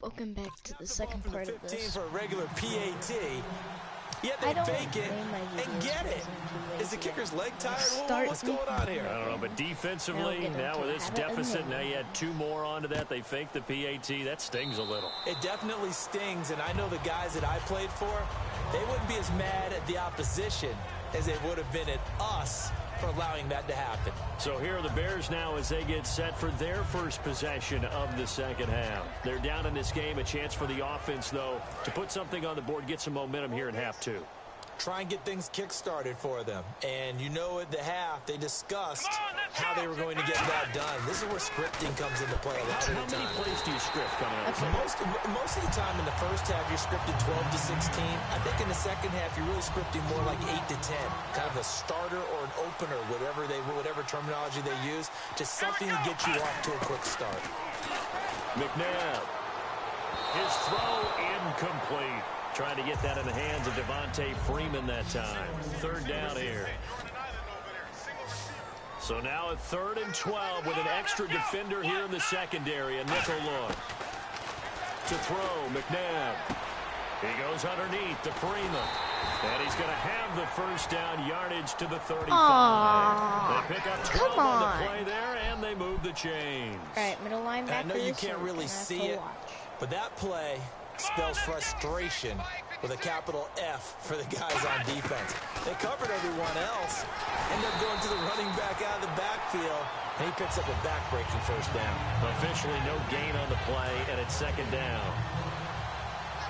Welcome back to the second part of this. For a regular PAT, yet they fake it and get it. Is the kicker's leg tired? What's going on here? I don't know, but defensively, now with this deficit, now you add 2 more onto that. They fake the PAT. That stings a little. It definitely stings, and I know the guys that I played for, they wouldn't be as mad at the opposition as they would have been at us for allowing that to happen. So here are the Bears now as they get set for their first possession of the second half. They're down in this game. A chance for the offense, though, to put something on the board, get some momentum here in half 2. Try and get things kick-started for them. And you know at the half, they discussed how they were going to get that done. This is where scripting comes into play a lot of the time. How many plays do you script coming out? Most of the time in the first half, you're scripted 12 to 16. I think in the second half, you're really scripting more like 8 to 10. Kind of a starter or an opener, whatever terminology they use. Just something to get you off to a quick start. McNabb. His throw incomplete. Trying to get that in the hands of Devontae Freeman that time. 3rd down here. So now at 3rd and 12 with an extra defender here in the secondary. A nickel look. To throw, McNabb. He goes underneath to Freeman. And he's going to have the first down, yardage to the 35. They pick up 12 on the play there, and they move the chains. All right, middle linebacker. I know you can't really see it, but that play spells frustration with a capital F for the guys on defense. They covered everyone else, end up going to the running back out of the backfield, and he picks up a back-breaking first down. Officially no gain on the play, and it's 2nd down.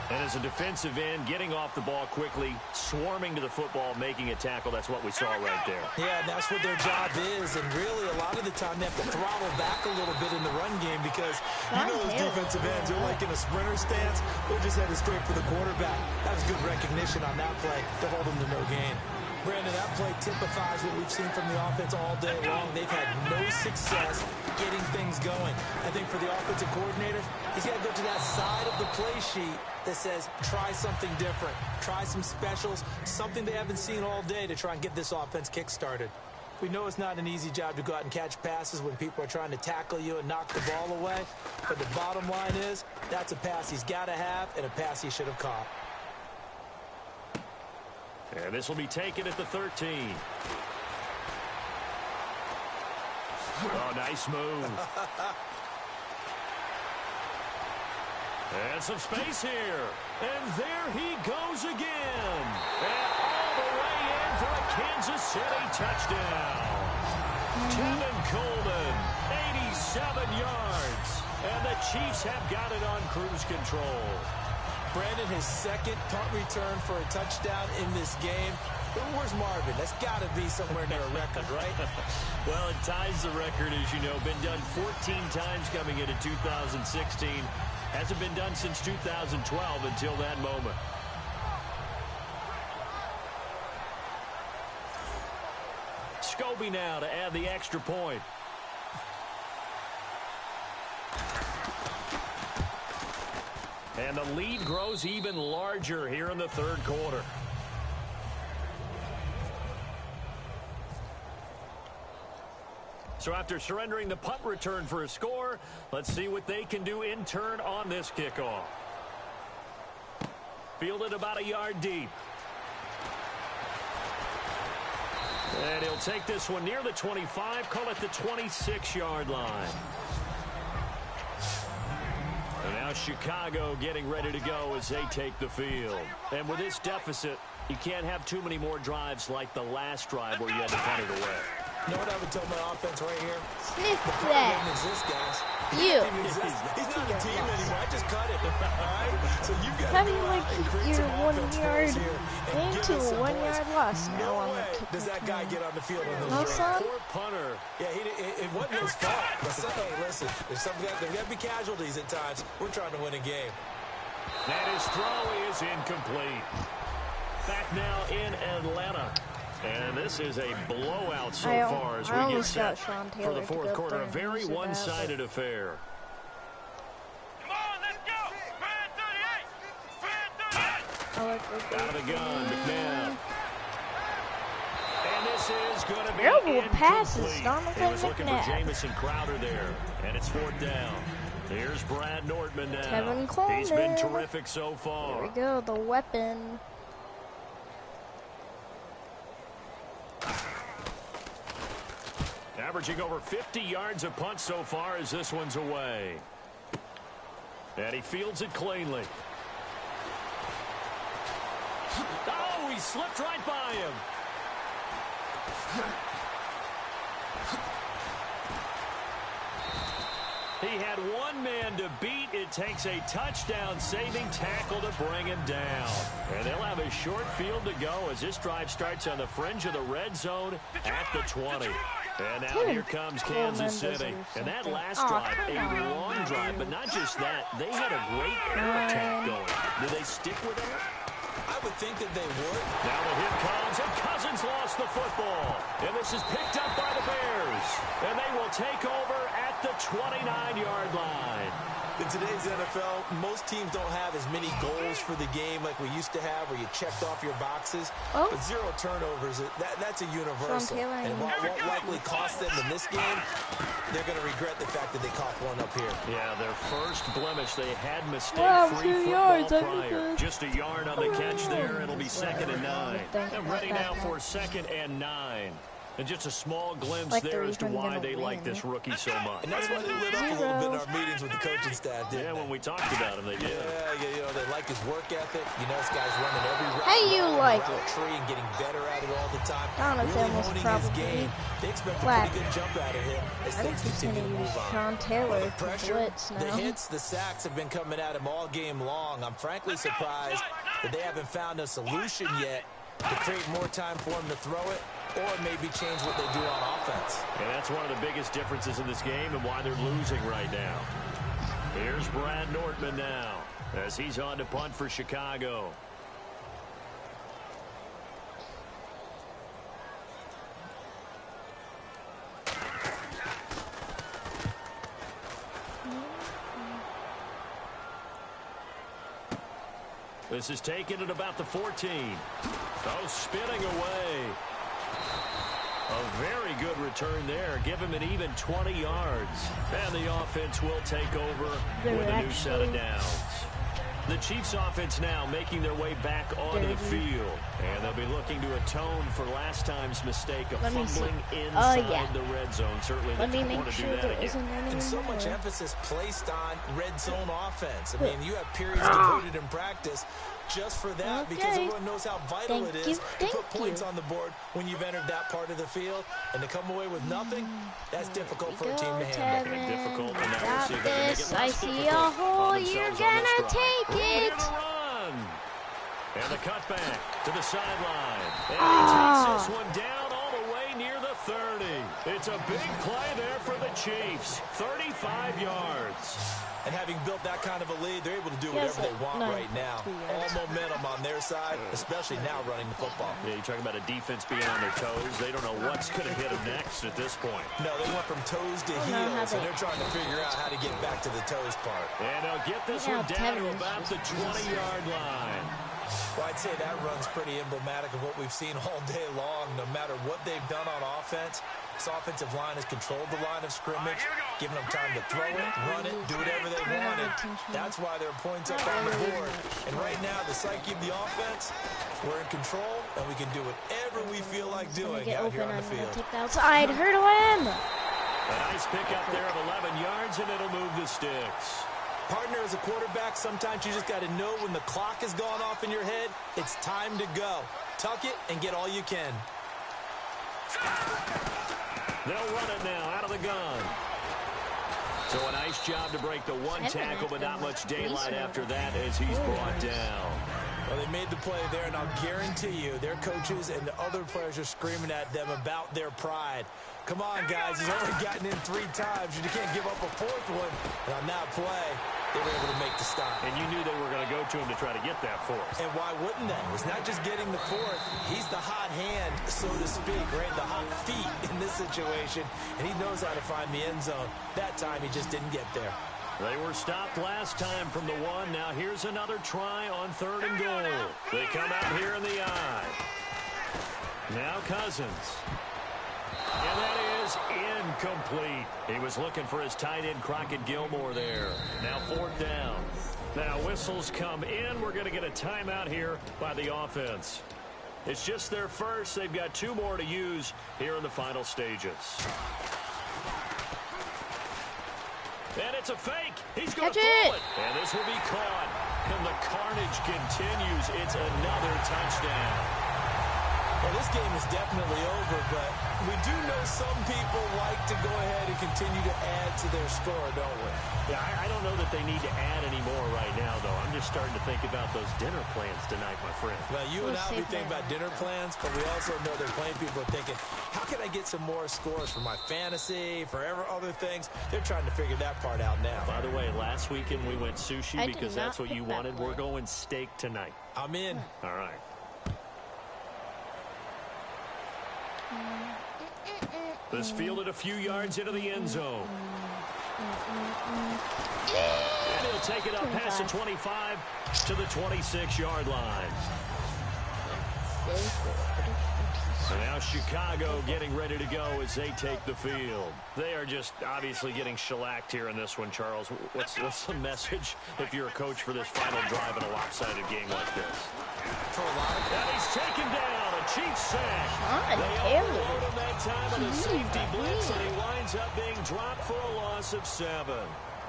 And as a defensive end, getting off the ball quickly, swarming to the football, making a tackle, that's what we saw right there. Yeah, and that's what their job is, and really a lot of the time they have to throttle back a little bit in the run game because you know those defensive ends are like in a sprinter stance. They're just headed straight for the quarterback. That was good recognition on that play to hold them to no gain. Brandon, that play typifies what we've seen from the offense all day long. They've had no success getting things going. I think for the offensive coordinator, he's got to go to that side of the play sheet that says, try something different. Try some specials, something they haven't seen all day to try and get this offense kick-started. We know it's not an easy job to go out and catch passes when people are trying to tackle you and knock the ball away. But the bottom line is, that's a pass he's got to have and a pass he should have caught. And this will be taken at the 13. Oh, nice move. And some space here. And there he goes again. And all the way in for a Kansas City touchdown. Tevin Coleman, 87 yards. And the Chiefs have got it on cruise control. Brandon, his 2nd punt return for a touchdown in this game. Where's Marvin? That's got to be somewhere near a record, right? Well, it ties the record, as you know. Been done 14 times coming into 2016. Hasn't been done since 2012 until that moment. Scobie now to add the extra point. And the lead grows even larger here in the 3rd quarter. So after surrendering the punt return for a score, let's see what they can do in turn on this kickoff. Fielded about a yard deep. And he'll take this one near the 25, call it the 26-yard line. And now Chicago getting ready to go as they take the field. And with this deficit, you can't have too many more drives like the last drive where you had to punt it away. You know what I would tell my offense right here? Sniff that. Exist, guys. You. He's not a team anymore. I just cut it. All right? So you got how do you like your 1 yard into a 1 yard loss? No way does that guy get on the field on those drives. Poor punter. Yeah, it wasn't his fault. But hey, listen, there's got to be casualties at times. We're trying to win a game. And his throw is incomplete. Back now in Atlanta. And this is a blowout so far as we get set for the 4th quarter. A very one-sided affair. Come on, let's go. Out of the gun, McNabb. And this is going to be passes. He was looking for Jamison Crowder there. And it's 4th down. Here's Brad Nordman now. Kevin Coleman. He's been terrific so far. Here we go, the weapon. Averaging over 50 yards a punt so far as this one's away. And he fields it cleanly. Oh, he slipped right by him. He had one man to beat. It takes a touchdown-saving tackle to bring him down. And they'll have a short field to go as this drive starts on the fringe of the red zone at the 20. And now here comes Kansas City. And that last drive, a long drive, but not just that. They had a great air attack going. Do they stick with it? I would think that they would. Now the hit comes, and Cousins lost the football. And this is picked up by the Bears. And they will take over at the 29-yard line. In today's NFL, most teams don't have as many goals for the game like we used to have, where you checked off your boxes. Oh. But 0 turnovers, that's a universal. And while it won't likely cost them in this game, they're going to regret the fact that they caught one up here. Yeah, their first blemish. They had mistake-free football prior. Just a yard on the catch there. It'll be 2nd and 9. They're ready now for 2nd and 9. And just a small glimpse there as to why they like this rookie so much. And that's why they lit up a little bit in our meetings with the coaching staff, didn't they? Yeah, when we talked about him, they did. Yeah, you know, they like his work ethic. You know, this guy's running every route. Hey, you like it. Tree and getting better at it all the time. Jonathan was honing his probably game. They expect a black. pretty good jump out of him as I think things he's continue going to to use move on. Sean Taylor The for pressure, blitz the now. hits, the sacks have been coming at him all game long. I'm frankly surprised that they haven't found a solution yet to create more time for him to throw it, or maybe change what they do on offense. And that's one of the biggest differences in this game and why they're losing right now. Here's Brad Nordman now as he's on to punt for Chicago. This is taken at about the 14. Oh, spinning away. A very good return there. Give him an even 20 yards. And the offense will take over with a new set of downs. The Chiefs offense now making their way back onto the field. And they'll be looking to atone for last time's mistake of fumbling inside the red zone. Certainly they don't want to do that again. And so much emphasis placed on red zone offense. I mean, you have periods devoted in practice just for that, because everyone knows how vital it is to put points on the board when you've entered that part of the field. And to come away with nothing, that's difficult for a team to handle. And difficult, and now Got we'll see if they can make this. it I less see a difficult hole. on You're themselves on this gonna drive. take it. Run. And the cutback to the sideline. And he takes this one down all the way near the 30. It's a big play there for the Chiefs. 35 yards. And having built that kind of a lead, they're able to do whatever they want right now. All momentum on their side, especially now running the football. Yeah, you're talking about a defense being on their toes. They don't know what's going to hit them next at this point. No, they went from toes to heels, and they're trying to figure out how to get back to the toes part. And they'll get this one down to about the 20-yard line. Well, I'd say that run's pretty emblematic of what we've seen all day long. No matter what they've done on offense, this offensive line has controlled the line of scrimmage, giving them time to throw it, run it, do whatever they wanted. That's why there are points up on the board. And right now, the psyche of the offense, we're in control, and we can do whatever we feel like doing out here on the field. Take the outside, hurdle him. A nice pick up there of 11 yards, and it'll move the sticks. Partner, as a quarterback, sometimes you just got to know when the clock has gone off in your head, it's time to go. Tuck it and get all you can. They'll run it now out of the gun. So a nice job to break the one tackle, but not much daylight after that as he's brought down. Well, they made the play there, and I'll guarantee you their coaches and the other players are screaming at them about their pride. Come on, guys. He's only gotten in 3 times. You can't give up a 4th one. And on that play, they were able to make the stop. And you knew they were going to go to him to try to get that 4th. And why wouldn't they? It's not just getting the 4th. He's the hot hand, so to speak, right? The hot feet in this situation. And he knows how to find the end zone. That time, he just didn't get there. They were stopped last time from the 1. Now here's another try on 3rd and goal. They come out here in the eye. Now Cousins. And that is incomplete. He was looking for his tight end, Crockett Gilmore, there. Now 4th down. Now whistles come in. We're going to get a timeout here by the offense. It's just their first. They've got 2 more to use here in the final stages. And it's a fake. He's going to throw it. And this will be caught. And the carnage continues. It's another touchdown. Well, this game is definitely over, but we do know some people like to go ahead and continue to add to their score, don't we? Yeah, I don't know that they need to add any more right now, though. I'm just starting to think about those dinner plans tonight, my friend. Well, you and I will be thinking about dinner plans, but we also know there are plenty of people thinking, how can I get some more scores for my fantasy, for other things? They're trying to figure that part out now. By the way, last weekend we went sushi because that's what you wanted. We're going steak tonight. I'm in. All right. This fielded a few yards into the end zone. And he'll take it up past the 25 to the 26-yard line. So now Chicago getting ready to go as they take the field. They are just obviously getting shellacked here in this one, Charles. What's the message if you're a coach for this final drive in a lopsided game like this? For a lot of and he's taken down. A Chiefs sack. They overload him that time of the safety blitz, and he winds up being dropped for a loss of 7.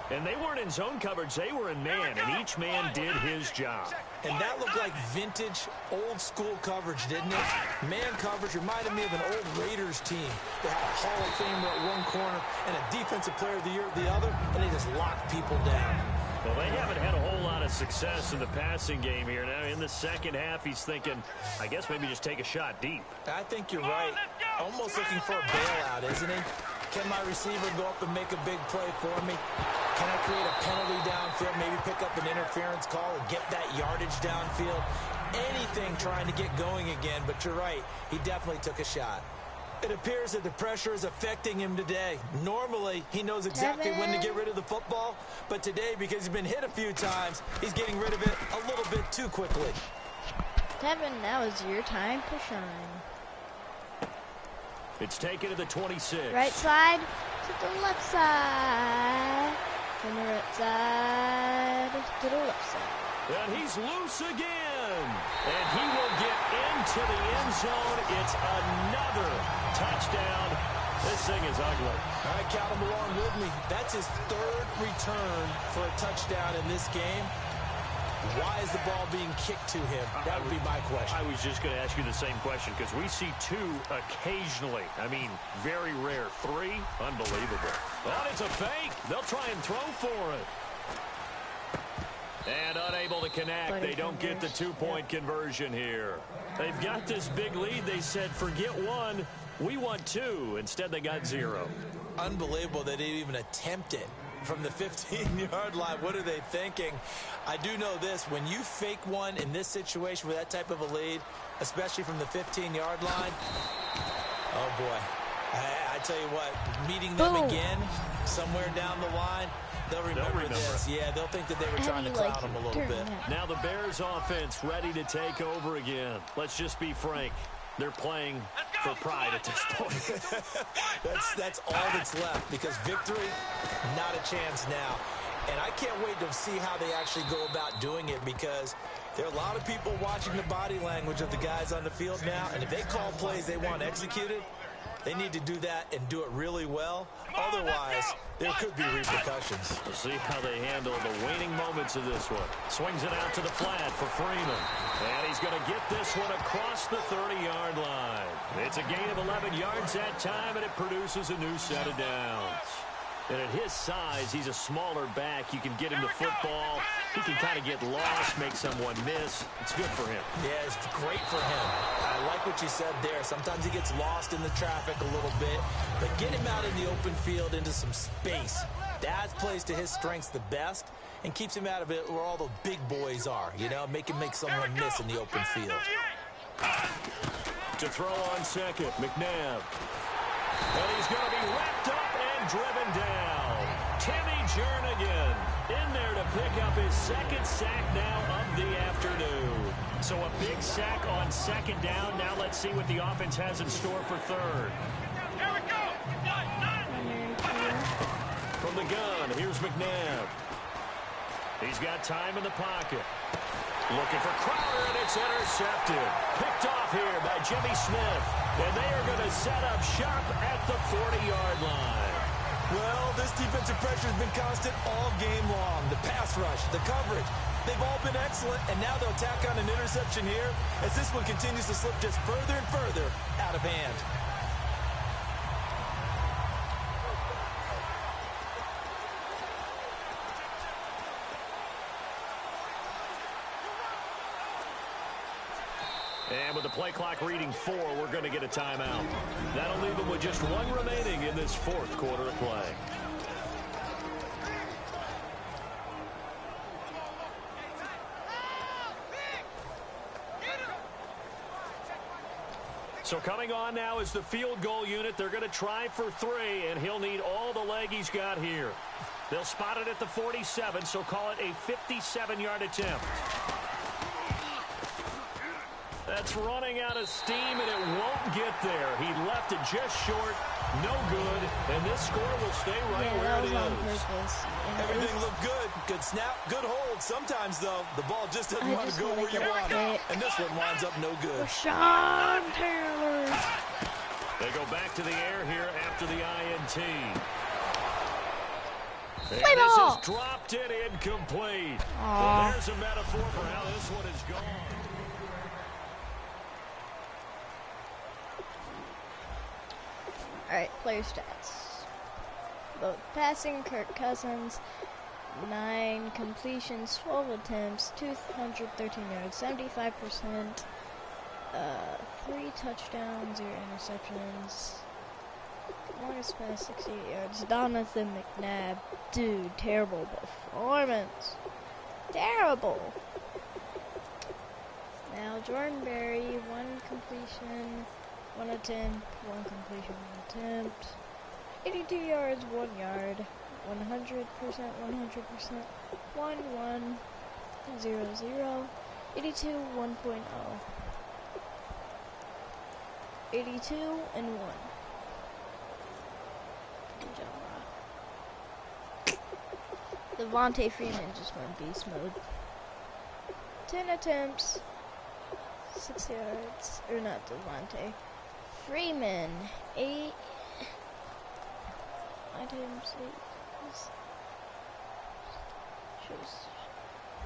And they weren't in zone coverage. They were in man, and each man did his job. And that looked like vintage, old-school coverage, didn't it? Man coverage reminded me of an old Raiders team. They had a Hall of Famer at one corner and a Defensive Player of the Year at the other, and they just locked people down. Well, they haven't had a whole lot of success in the passing game here. Now, in the second half, he's thinking, I guess maybe just take a shot deep. I think you're right. Almost looking for a bailout, isn't he? Can my receiver go up and make a big play for me? Can I create a penalty downfield, maybe pick up an interference call and get that yardage downfield? Anything trying to get going again, but you're right. He definitely took a shot. It appears that the pressure is affecting him today. Normally, he knows exactly when to get rid of the football, but today, because he's been hit a few times, he's getting rid of it a little bit too quickly. Tevin, now is your time to shine. It's taken to the 26. Right side to the left side. From the right side to the left side. And he's loose again. And he will get into the end zone. It's another touchdown. This thing is ugly. All right, count him along with me. That's his 3rd return for a touchdown in this game. Why is the ball being kicked to him? That would be my question. I was just going to ask you the same question because we see 2 occasionally. I mean, very rare. 3, unbelievable. Oh, it's a fake. They'll try and throw for it. And unable to connect. They don't get the 2-point conversion here. They've got this big lead. They said, forget 1. We want 2. Instead, they got 0. Unbelievable they didn't even attempt it. From the 15-yard line, what are they thinking? I do know this. When you fake one in this situation with that type of a lead, especially from the 15-yard line, oh, boy. I tell you what, meeting them again somewhere down the line, they'll remember this. Yeah, they'll think that they were trying to clown them a little bit. Now the Bears offense ready to take over again. Let's just be frank. They're playing for pride at this point. That's all that's left because victory, not a chance now. And I can't wait to see how they actually go about doing it because there are a lot of people watching the body language of the guys on the field now. And if they call plays they want executed, they need to do that and do it really well. Otherwise, there could be repercussions. We'll see how they handle the waning moments of this one. Swings it out to the flat for Freeman. And he's going to get this one across the 30-yard line. It's a gain of 11 yards that time, and it produces a new set of downs. And at his size, he's a smaller back. You can get him the football. He can kind of get lost, make someone miss. It's good for him. Yeah, it's great for him. I like what you said there. Sometimes he gets lost in the traffic a little bit, but get him out in the open field into some space. That plays to his strengths the best and keeps him out of it where all the big boys are, you know, make someone miss in the open field. To throw on second, McNabb. And he's going to be wrapped up and driven down. Timmy Jernigan in there to pick up his 2nd sack now of the afternoon. So a big sack on 2nd down. Now let's see what the offense has in store for 3rd. Here we go. Here's McNabb. He's got time in the pocket. Looking for Crowder, and it's intercepted. Picked off here by Jimmy Smith. And they are going to set up shop at the 40-yard line. Well, this defensive pressure has been constant all game long. The pass rush, the coverage, they've all been excellent, and now they'll tack on an interception here as this one continues to slip just further and further out of hand. And with the play clock reading 4, we're going to get a timeout. That'll leave them with just 1 remaining in this 4th quarter of play. So coming on now is the field goal unit. They're going to try for 3, and he'll need all the leg he's got here. They'll spot it at the 47, so call it a 57-yard attempt. That's running out of steam, and it won't get there. He left it just short. No good. And this score will stay right where it is. Everything looked good. Good snap, good hold. Sometimes, though, the ball just doesn't want to go where you want it. And this one winds up no good. Sean Taylor. They go back to the air here after the INT. And Play this ball. has dropped it incomplete. Well, there's a metaphor for how this one is gone. Alright, player stats. Both passing, Kirk Cousins, 9 completions, 12 attempts, 213 yards, 75%, 3 touchdowns, 0 interceptions. Longest pass, 68 yards. Donovan McNabb, dude, terrible performance. Terrible. Now, Jordan Berry, 1 completion, 1 attempt, 1 completion, 1 attempt, 82 yards, 1 yard, 100%, 1, 1, 0, 0, 82, 1.0, 82 and 1. Good job, Rob. Devontae Freeman just went beast mode. 10 attempts, 6 yards, or not Devontae. Freeman, 8 items, 8.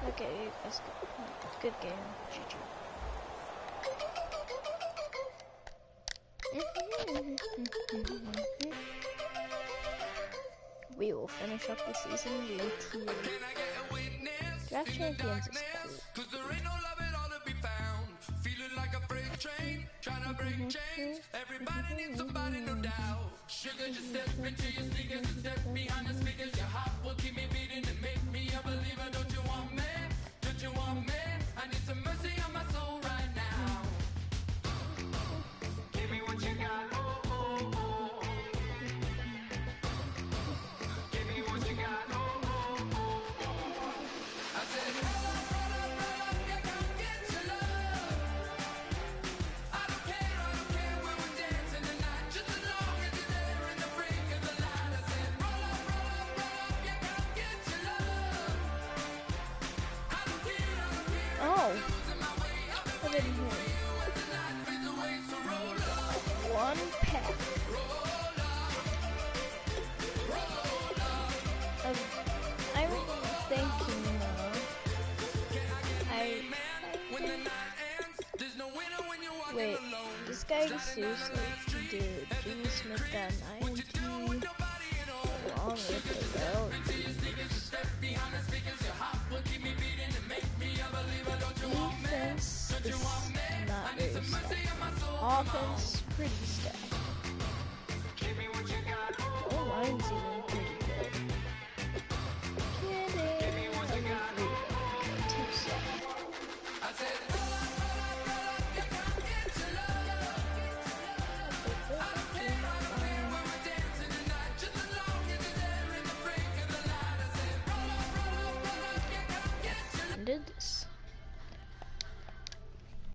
Okay, that's good game. We will finish up the season with Draft Champions is cool. Trying to break chains. Everybody needs somebody, no doubt. Sugar, just step into your sneakers, step behind the speakers. Your heart will keep me beating and make me a believer. Don't you want me? Don't you want me? I need some mercy on my soul right now. Give me what you got. Oh, oh, oh. Give me what you got. Oh, oh, oh. I said, roll up, yeah, come get your love. I don't care where we're dancing tonight. Just as long as you're there in the brink of the light. I said, roll up, yeah, come get your love. I don't care. Oh. I didn't hear it. 1 pack. I'm thinking wait, this guy is seriously dude. Jimmy Smith got 90 along with the belt. Defense is not very stacked. Offense, pretty stacked. Oh, line's even